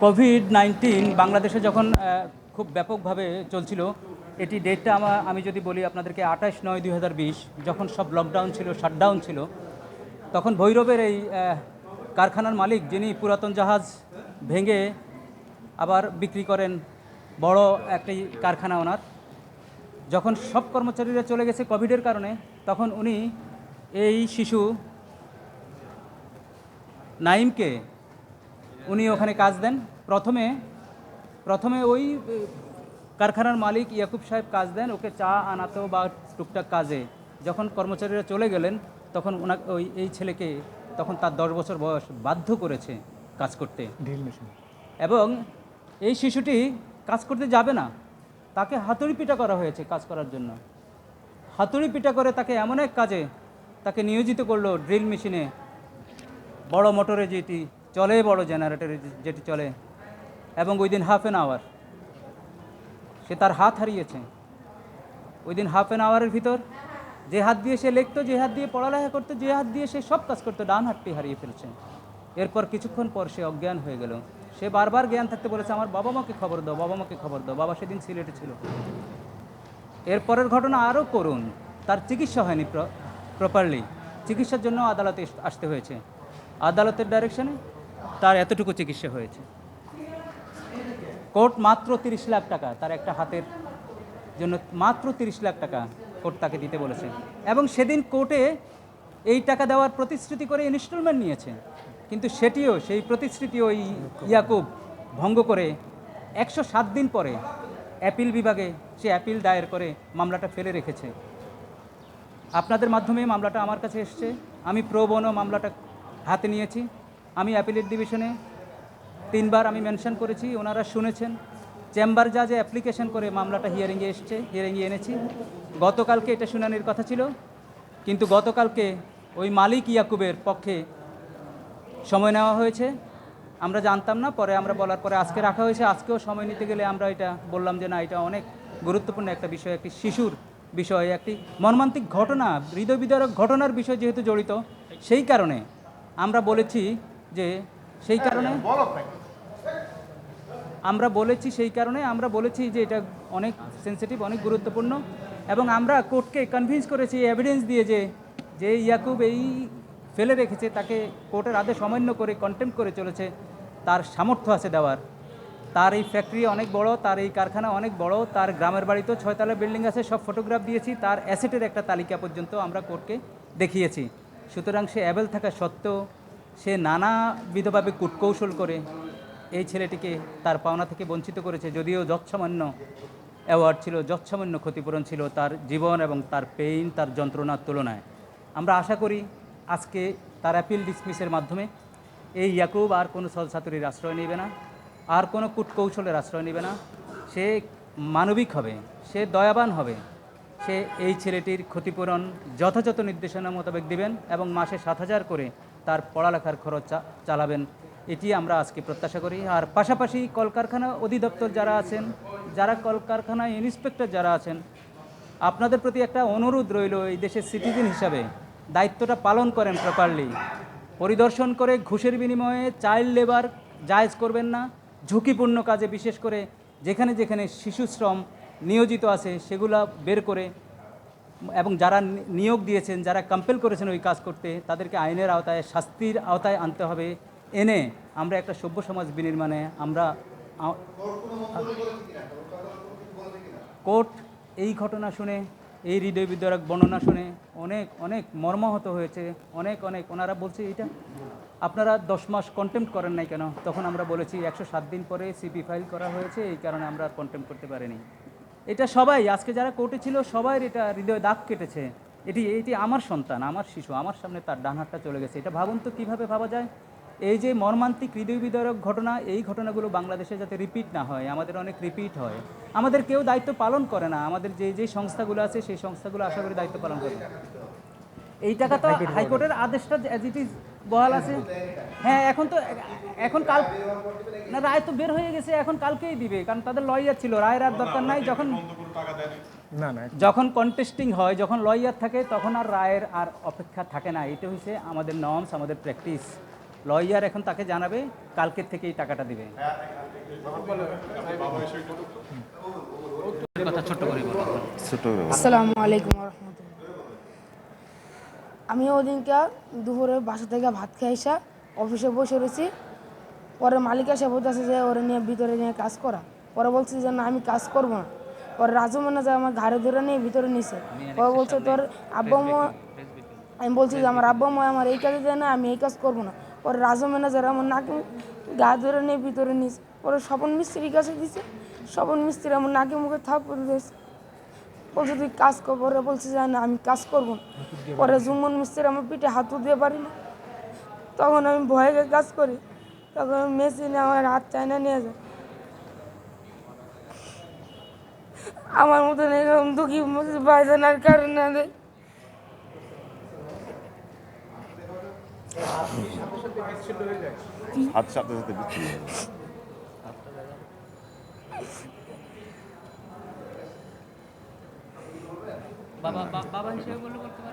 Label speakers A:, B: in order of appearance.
A: COVID-19 বাংলাদেশে যখন খুব ব্যাপকভাবে চলছিল, এটি ডেটটা আমি যদি বলি আপনাদেরকে 28/9/2020, যখন সব লকডাউন ছিল, শাটডাউন ছিল, তখন ভৈরবের এই কারখানার মালিক, যিনি পুরাতন জাহাজ ভেঙে আবার বিক্রি করেন, বড় একটি কারখানা ওনার, যখন সব কর্মচারীরা চলে গেছে কোভিডের কারণে, তখন উনি এই শিশু নাইমকে উনি ওখানে কাজ দেন। প্রথমে ওই কারখানার মালিক ইয়াকুব সাহেব কাজ দেন, ওকে চা আনাতো বা টুকটাক কাজে। যখন কর্মচারীরা চলে গেলেন, তখন এই ছেলেকে, তখন তার 10 বছর বয়স, বাধ্য করেছে কাজ করতে। এবং এই শিশুটি কাজ করতে যাবে না, তাকে হাতুড়ি পিটা করা হয়েছে কাজ করার জন্য। হাতুড়ি পিটা করে তাকে এমন এক কাজে তাকে নিয়োজিত করলো, ড্রিল মেশিনে, বড় মোটরে যেটি চলে, বড় জেনারেটরে যেটি চলে, এবং ওই দিন হাফ অ্যান আওয়ার সে তার হাত হারিয়েছে। ওই দিন হাফ অ্যান আওয়ারের ভিতর যে হাত দিয়ে সে লিখতো, যে হাত দিয়ে পড়ালেখা করতো, যে হাত দিয়ে সে সব কাজ করতো, ডান হাতটি হারিয়ে ফেলছে। এরপর কিছুক্ষণ পর সে অজ্ঞান হয়ে গেল। সে বারবার জ্ঞান থাকতে বলেছে, আমার বাবা মাকে খবর দাও, বাবা মাকে খবর দাও। বাবা সেদিন সিলেটে ছিল। এরপরের ঘটনা আরও করুন, তার চিকিৎসা হয়নি প্রপারলি। চিকিৎসার জন্য আদালতে আসতে হয়েছে। আদালতের ডাইরেকশনে তার এতটুকু চিকিৎসা হয়েছে। কোর্ট মাত্র 30 লাখ টাকা, তার একটা হাতের জন্য মাত্র 30 লাখ টাকা কোর্ট তাকে দিতে বলেছে। এবং সেদিন কোর্টে এই টাকা দেওয়ার প্রতিশ্রুতি করে ইনস্টলমেন্ট নিয়েছে, কিন্তু সেই প্রতিশ্রুতি ওই ইয়াকুব ভঙ্গ করে 107 দিন পরে অ্যাপিল বিভাগে সে অ্যাপিল দায়ের করে মামলাটা ফেলে রেখেছে। আপনাদের মাধ্যমে মামলাটা আমার কাছে এসছে। আমি প্রো বোনো মামলাটা হাতে নিয়েছি। আমি অ্যাপিলেট ডিভিশনে 3 বার আমি মেনশন করেছি, ওনারা শুনেছেন। চেম্বার জাজে অ্যাপ্লিকেশন করে মামলাটা হিয়ারিংয়ে এনেছি। গতকালকে এটা শুনানির কথা ছিল, কিন্তু গতকালকে ওই মালিক ইয়াকুবের পক্ষে সময় নেওয়া হয়েছে। আমরা জানতাম না, পরে আমরা বলার পরে আজকে রাখা হয়েছে। আজকেও সময় নিতে গেলে আমরা এটা বললাম যে না, এটা অনেক গুরুত্বপূর্ণ একটা বিষয়, একটি শিশুর বিষয়, একটি মর্মান্তিক ঘটনা, হৃদয় বিদারক ঘটনার বিষয় যেহেতু জড়িত, সেই কারণে আমরা বলেছি যে আমরা বলেছি যে এটা অনেক সেন্সিটিভ, অনেক গুরুত্বপূর্ণ। এবং আমরা কোর্টকে কনভিন্স করেছি এভিডেন্স দিয়ে যে ইয়াকুব এই ফেলে রেখেছে, তাকে কোর্টের আদেশ অমান্য করে কন্টেম্প করে চলেছে, তার সামর্থ্য আছে দেওয়ার। তার এই ফ্যাক্টরি অনেক বড়, তার এই কারখানা অনেক বড়, তার গ্রামের বাড়িতেও 6 তলা বিল্ডিং আছে, সব ফটোগ্রাফ দিয়েছি, তার অ্যাসেটের একটা তালিকা পর্যন্ত আমরা কোর্টকে দেখিয়েছি। সুতরাং সে অ্যাবেল থাকা সত্ত্বেও সে নানাবিধভাবে কূটকৌশল করে এই ছেলেটিকে তার পাওনা থেকে বঞ্চিত করেছে। যদিও যৎসামান্য অ্যাওয়ার্ড ছিল, যৎসামান্য ক্ষতিপূরণ ছিল তার জীবন এবং তার পেইন, তার যন্ত্রণার তুলনায়। আমরা আশা করি আজকে তার অ্যাপিল ডিসমিসের মাধ্যমে এই ইয়াকুব আর কোনো ছলছাতুরির আশ্রয় নেবে না, আর কোনো কূটকৌশলের আশ্রয় নেবে না। সে মানবিক হবে, সে দয়াবান হবে, সে এই ছেলেটির ক্ষতিপূরণ যথাযথ নির্দেশনা মোতাবেক দিবেন এবং মাসে 7,000 করে তার পড়ালেখার খরচ চালাবেন। এটি আমরা আজকে প্রত্যাশা করি। আর পাশাপাশি কলকারখানা অধিদপ্তর যারা আছেন, যারা কলকারখানা ইন্সপেক্টর যারা আছেন, আপনাদের প্রতি একটা অনুরোধ রইল, এই দেশের সিটিজেন হিসাবে দায়িত্বটা পালন করেন প্রপারলি। পরিদর্শন করে ঘুষের বিনিময়ে চাইল্ড লেবার জায়েজ করবেন না। ঝুঁকিপূর্ণ কাজে, বিশেষ করে যেখানে যেখানে শিশু শ্রম নিয়োজিত আছে, সেগুলা বের করে, এবং যারা নিয়োগ দিয়েছেন, যারা কম্পেল করেছেন ওই কাজ করতে, তাদেরকে আইনের আওতায়, শাস্তির আওতায় আনতে হবে। এনে আমরা একটা সভ্য সমাজ বিনির্মাণে আমরা কোর্ট এই ঘটনা শুনে, এই হৃদয় বিদারক বর্ণনা শুনে অনেক অনেক মর্মাহত হয়েছে। অনেক ওনারা বলছে, এটা আপনারা 10 মাস কন্টেম্প্ট করেন নাই কেন? তখন আমরা বলেছি 107 দিন পরে সিপি ফাইল করা হয়েছে, এই কারণে আমরা কন্টেম্প্ট করতে পারিনি। এটা সবাই, আজকে যারা কোর্টে ছিল সবাই এটা হৃদয় দাগ কেটেছে। এটি আমার সন্তান, আমার শিশু, আমার সামনে তার ডান হাতটা চলে গেছে। এটা ভাবুন তো, কীভাবে ভাবা যায়? এই যে মর্মান্তিক হৃদয় বিদারক ঘটনা, এই ঘটনাগুলো বাংলাদেশে যাতে রিপিট না হয়, আমাদের অনেক রিপিট হয়। আমাদের কেউ দায়িত্ব পালন করে না। আমাদের যে সংস্থাগুলো আছে, সেই সংস্থাগুলো আশা করি দায়িত্ব পালন করে। এই টাকা তো হাইকোর্টের আদেশটা অ্যাজ ইট ইজ বহাল আছে। হ্যাঁ, এখন কাল না, রায় তো বের হয়ে গেছে, এখন কালকেই দিবে, কারণ তাদের লয়ার ছিল। রায়ের আর দরকার নাই। যখন কন্টেস্টিং হয়, যখন লয়ার থাকে, তখন আর রায়ের আর অপেক্ষা থাকে না। এটা হচ্ছে আমাদের নর্মস, আমাদের প্র্যাকটিস। লয়ার এখন তাকে জানাবে কালকের থেকে এই টাকাটা দিবে। কথা ছোট্ট করে বলো।
B: আসসালামু আলাইকুম রহমতুল্লাহ। আমি ওদিনকে দুপুরে বাসা থেকে ভাত খেয়ে এসে অফিসে বসে রয়েছি। পরে মালিক এসে বলতেছে যে ওরে নিয়ে ভিতরে নিয়ে কাজ করা। পরে বলছি যে না আমি কাজ করবো না। পরে রাজু ম্যানেজার আমার ঘাড়ে ধরে নিয়ে ভিতরে নিছে। পরে বলছে তোর আব্বা মা, আমি বলছি যে আমার আব্বা মা আমার এই কাজে দেয় না, আমি এই কাজ করবো না। পরে রাজু ম্যানেজার আমার নাকে গা ধরে নিয়ে ভিতরে নিয়েছে। পরে স্বপন মিস্ত্রির কাছে দিছে। স্বপন মিস্ত্রি আমার নাকে মুখে থাপ্পড় দিয়েছে। বলছে তুই কাজ কর। পরে বলছে যে না আমি কাজ করবো না। পরে জুম্মন মিস্ত্রি আমার পিঠে হাতও দিয়ে পারি না। তখন আমি ভয়ে কাজ করি। তখন মেশিনে আমার হাত চায়না নিয়ে যায়। আমার মতন এরকম দুঃখী ভাইজান আর কারণ না দেয়।
C: সাথে সাথে সাথে বিচ্ছিন্ন হয়ে যায়।
A: বাবা হিসেবে বলতে পারেন।